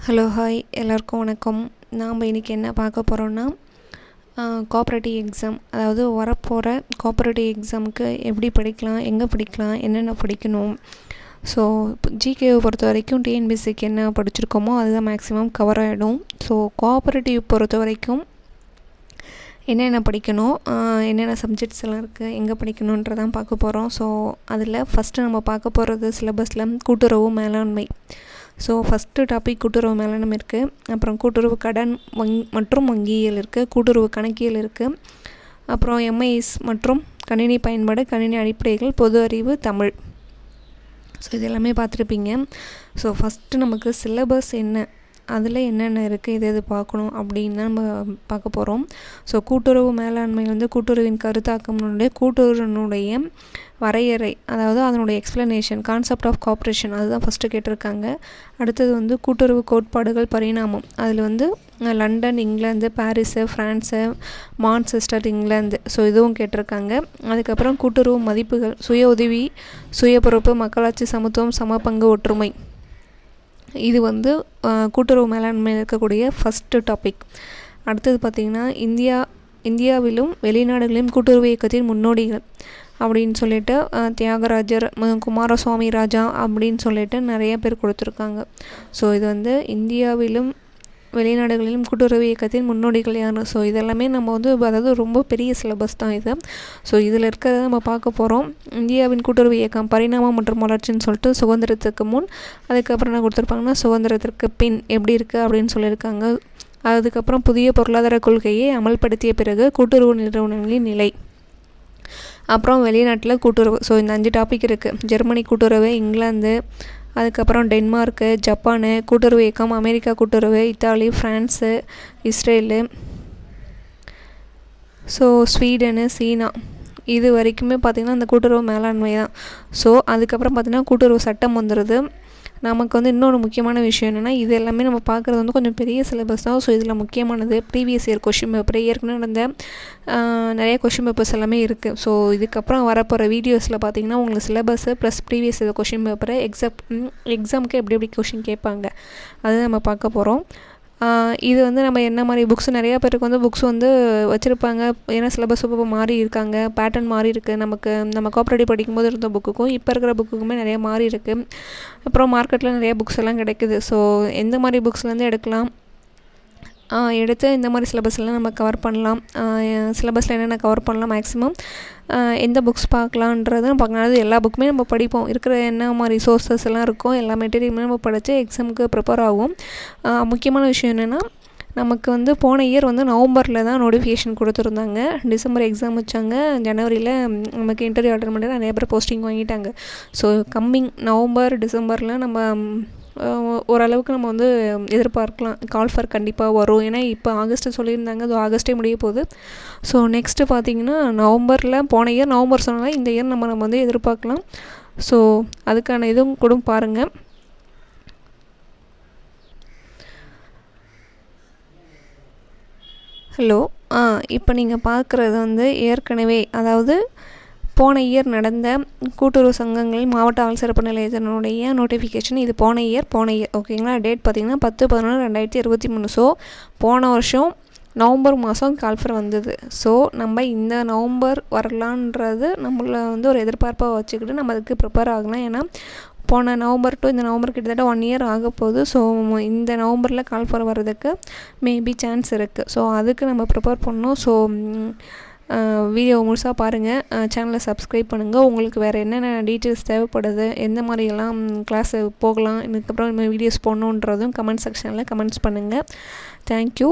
Hello hi எல்லாருக்கும் வணக்கம். நாம் இன்றைக்கி என்ன பார்க்க போகிறோன்னா கோஆப்ரேட்டிவ் எக்ஸாம், அதாவது வரப்போகிற கோஆப்ரேட்டிவ் எக்ஸாமுக்கு எப்படி படிக்கலாம், எங்கே படிக்கலாம், என்னென்ன படிக்கணும். ஸோ ஜிகேவை பொறுத்த வரைக்கும் டிஎன்பிசிக்கு என்ன படிச்சிருக்கோமோ அதுதான் மேக்ஸிமம் கவர் ஆகிடும். ஸோ கோஆப்ரேட்டிவ் பொறுத்த வரைக்கும் என்னென்ன படிக்கணும், என்னென்ன சப்ஜெக்ட்ஸ் எல்லாம் இருக்குது, எங்கே படிக்கணுன்றதான் பார்க்க போகிறோம். ஸோ அதில் ஃபஸ்ட்டு நம்ம பார்க்க போகிறது சிலபஸில் கூட்டுறவு மேலாண்மை. ஸோ ஃபஸ்ட்டு டாபிக் கூட்டுறவு மேலாண்மை இருக்குது. அப்புறம் கூட்டுறவு கடன் மற்றும் வங்கியியல் இருக்குது, கூட்டுறவு கணக்கியல் இருக்குது, அப்புறம் எம்ஐஎஸ் மற்றும் கணினி பயன்பாடு, கணினி அடிப்படைகள், பொது அறிவு, தமிழ். ஸோ இது எல்லாமே பார்த்துருப்பீங்க. ஸோ ஃபஸ்ட்டு நமக்கு சிலபஸ் என்ன, அதில் என்னென்ன இருக்குது, எது பார்க்கணும் அப்படின்னு தான் நம்ம பார்க்க போகிறோம். ஸோ கூட்டுறவு மேலாண்மை கூட்டுறவின் கருத்தாக்கம்னுடைய கூட்டுறவினுடைய வரையறை, அதாவது அதனுடைய எக்ஸ்ப்ளனேஷன், கான்செப்ட் ஆஃப் கோஆப்ரேஷன், அதுதான் ஃபஸ்ட்டு கேட்டிருக்காங்க. அடுத்தது கூட்டுறவு கோட்பாடுகள் பரிணாமம், அதில் London England, Paris France, Manchester England, so இதுவும் கேட்டிருக்காங்க. அதுக்கப்புறம் கூட்டுறவு மதிப்புகள், சுய உதவி, சுய பொறுப்பு, மக்களாட்சி, சமத்துவம், சமபங்கு, ஒற்றுமை. இது கூட்டுறவு மேலாண்மையில் இருக்கக்கூடிய ஃபஸ்ட்டு டாபிக். அடுத்தது பார்த்திங்கன்னா இந்தியாவிலும் வெளிநாடுகளிலும் கூட்டுறவு இயக்கத்தின் முன்னோடிகள் அப்படின்னு சொல்லிட்டு தியாகராஜர், குமாரசுவாமி ராஜா அப்படின்னு சொல்லிட்டு நிறைய பேர் கொடுத்துருக்காங்க. ஸோ இது இந்தியாவிலும் வெளிநாடுகளிலும் கூட்டுறவு இயக்கத்தின் முன்னோடிகள் யார். ஸோ இதெல்லாமே நம்ம அதாவது ரொம்ப பெரிய சிலபஸ் தான் இது. ஸோ இதில் இருக்கிறத நம்ம பார்க்க போகிறோம். இந்தியாவின் கூட்டுறவு இயக்கம் பரிணாமம் மற்றும் வளர்ச்சின்னு சொல்லிட்டு சுதந்திரத்துக்கு முன், அதுக்கப்புறம் என்ன கொடுத்துருப்பாங்கன்னா சுதந்திரத்திற்கு பின் எப்படி இருக்குது அப்படின்னு சொல்லியிருக்காங்க. அதுக்கப்புறம் புதிய பொருளாதார கொள்கையை அமல்படுத்திய பிறகு கூட்டுறவு நிறுவனங்களின் நிலை, அப்புறம் வெளிநாட்டில் கூட்டுறவு. ஸோ இந்த 5 டாபிக் இருக்குது. ஜெர்மனி கூட்டுறவு, இங்கிலாந்து, அதுக்கப்புறம் டென்மார்க்கு, ஜப்பானு கூட்டுறவு இயக்கம், அமெரிக்கா கூட்டுறவு, Italy, France, Israel, so Sweden, சீனா. இது வரைக்குமே பார்த்திங்கன்னா அந்த கூட்டுறவு மேலாண்மை தான். ஸோ அதுக்கப்புறம் பார்த்திங்கன்னா கூட்டுறவு சட்டம் வந்துடுது. நமக்கு இன்னொரு முக்கியமான விஷயம் என்னென்னா, இது எல்லாமே நம்ம பார்க்குறது கொஞ்சம் பெரிய சிலபஸ் தான். ஸோ இதில் முக்கியமானது ப்ரீவியஸ் இயர் கொஷின் பேப்பர், ஏற்கனவே நடந்த நிறைய கொஷின் பேப்பர்ஸ் எல்லாமே இருக்குது. ஸோ இதுக்கப்புறம் வரப்போகிற வீடியோஸில் பார்த்திங்கன்னா உங்களுக்கு syllabus plus previous year question பேப்பரை எக்ஸாமுக்கு எப்படி கொஷின் கேட்பாங்க அது நம்ம பார்க்க போகிறோம். இது நம்ம என்ன மாதிரி புக்ஸ், நிறையா பேருக்கு புக்ஸ் வச்சுருப்பாங்க. ஏன்னா சிலபஸ் இப்போ மாறி இருக்காங்க, பேட்டர்ன் மாறி இருக்குது. நம்ம கோஆப்ரேட்டிவ் படிக்கும்போது இருந்த புக்குக்கும் இப்போ இருக்கிற புக்குக்குமே நிறையா மாறி இருக்குது. அப்புறம் மார்க்கெட்டில் நிறையா புக்ஸ் எல்லாம் கிடைக்குது. ஸோ எந்த மாதிரி புக்ஸ்லேருந்து எடுக்கலாம், எடுத்து இந்த மாதிரி சிலபஸ்லாம் நம்ம கவர் பண்ணலாம், சிலபஸில் என்னென்ன கவர் பண்ணலாம், மேக்ஸிமம் எந்த புக்ஸ் பார்க்கலான்றது பார்க்கலாம். அது எல்லா புக்குமே நம்ம படிப்போம், இருக்கிற என்ன மாதிரி சோர்ஸஸ் எல்லாம் இருக்கும், எல்லா மெட்டீரியலுமே நம்ம படித்து எக்ஸாமுக்கு ப்ரிப்பேர் ஆகும். முக்கியமான விஷயம் என்னென்னா, நமக்கு போன இயர் நவம்பரில் தான் நோட்டிஃபிகேஷன் கொடுத்துருந்தாங்க. டிசம்பர் எக்ஸாம் வச்சாங்க, ஜனவரியில் நமக்கு இன்டர்வியூ அட்டெண்ட் பண்ணி நிறைய பேர் போஸ்டிங் வாங்கிட்டாங்க. ஸோ கம்மிங் நவம்பர் டிசம்பரில் நம்ம ஓரளவுக்கு நம்ம எதிர்பார்க்கலாம். கால்ஃபர் கண்டிப்பாக வரும். ஏன்னா இப்போ ஆகஸ்ட்டு சொல்லியிருந்தாங்க, அது ஆகஸ்ட்டே முடிய போகுது. ஸோ நெக்ஸ்ட்டு பார்த்திங்கன்னா நவம்பரில், போன இயர் நவம்பர் சொன்னாலும் இந்த இயர் நம்ம எதிர்பார்க்கலாம். ஸோ அதுக்கான இதுவும் கூட பாருங்கள். ஹலோ, இப்போ நீங்கள் பார்க்குறது ஏற்கனவே, அதாவது போன இயர் நடந்த கூட்டுறவு சங்கங்கள் மாவட்ட ஆள் சிறப்பு நிலையத்தினுடைய நோட்டிஃபிகேஷன். இது போன இயர் ஓகேங்களா. டேட் பார்த்திங்கன்னா 10/11/2023. ஸோ போன வருஷம் நவம்பர் மாதம் கால்ஃபர் வந்தது. ஸோ நம்ம இந்த நவம்பர் வரலான்றது நம்மள ஒரு எதிர்பார்ப்பாக வச்சுக்கிட்டு நம்ம அதுக்கு ப்ரிப்பேர் ஆகலாம். ஏன்னா போன நவம்பர் டு இந்த நவம்பர் கிட்டத்தட்ட 1 இயர் ஆக போகுது. ஸோ இந்த நவம்பரில் கால்ஃபர் வர்றதுக்கு மேபி சான்ஸ் இருக்குது. ஸோ அதுக்கு நம்ம ப்ரிப்பேர் பண்ணணும். ஸோ வீடியோ முழுசாக பாருங்கள், சேனலை சப்ஸ்கிரைப் பண்ணுங்கள். உங்களுக்கு வேறு என்னென்ன டீட்டெயில்ஸ் தேவைப்படுது, எந்த மாதிரியெல்லாம் கிளாஸு போகலாம், இதுக்கப்புறம் இந்த வீடியோஸ் போடணுன்றதும் கமெண்ட் செக்ஷனில் கமெண்ட்ஸ் பண்ணுங்கள். தேங்க்யூ.